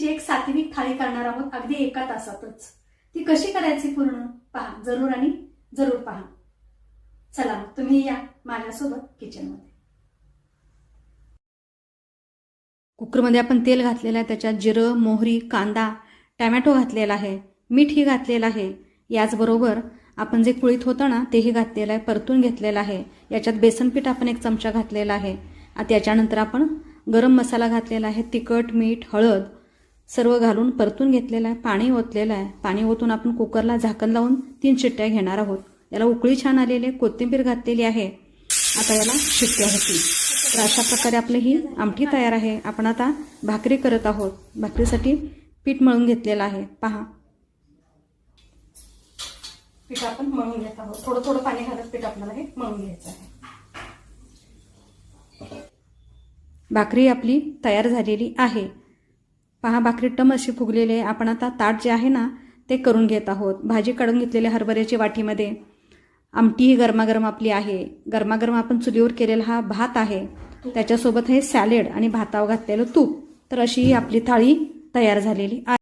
पद्धतीची एक सात्विक थाळी करणार आहोत अगदी 1 तासातच। ती कशी करायची पूर्ण पहा, जरूर आणि जरूर पहा। चला मग तुम्ही या माझ्यासोबत किचनमध्ये। कुकरमध्ये आपण तेल घातलेलं आहे, त्याच्यात जिरं, मोहरी, कांदा, टोमॅटो घातलेला आहे, मीठही घातलेलं आहे। याचबरोबर आपण जे कुळीत होतं ना तेही घातलेलं आहे, परतून घेतलेलं आहे। याच्यात बेसन पीठ आपण 1 चमचा घातलेला आहे। त्याच्यानंतर आपण गरम मसाला घातलेला आहे, तिखट, मीठ, हळद सर्व घालून परतून घेतलेलं आहे। पाणी ओतलेलं आहे। पाणी ओतून आपण कुकरला झाकण लावून 3 शिट्ट्या घेणार आहोत। याला उकळी छान आलेली आहे, कोथिंबीर घातलेली आहे। आता याला शिट्ट्या होतील। तर अशा प्रकारे आपली ही आमटी तयार आहे। आपण आता भाकरी करत आहोत। भाकरीसाठी पीठ मळून घेतलेलं आहे। पहा, पीठ आपण मळून घेत आहोत। थोडं थोडं पाणी घालत पीठ आपल्याला हे मळून घ्यायचं आहे। भाकरी आपली तयार झालेली आहे। पहा, भाकरी टम अशी फुगलेली आहे। आपण आता ताट जे आहे ना ते करून घेत आहोत। भाजी काढून घेतलेली हरभऱ्याची वाटीमध्ये। आमटी ही गरमागरम आपली आहे। गरमागरम आपण चुलीवर केलेला हा भात आहे, त्याच्यासोबत हे सॅलेड आणि भातावर घातलेलं तूप। तर अशी ही आपली थाळी तयार झालेली आहे।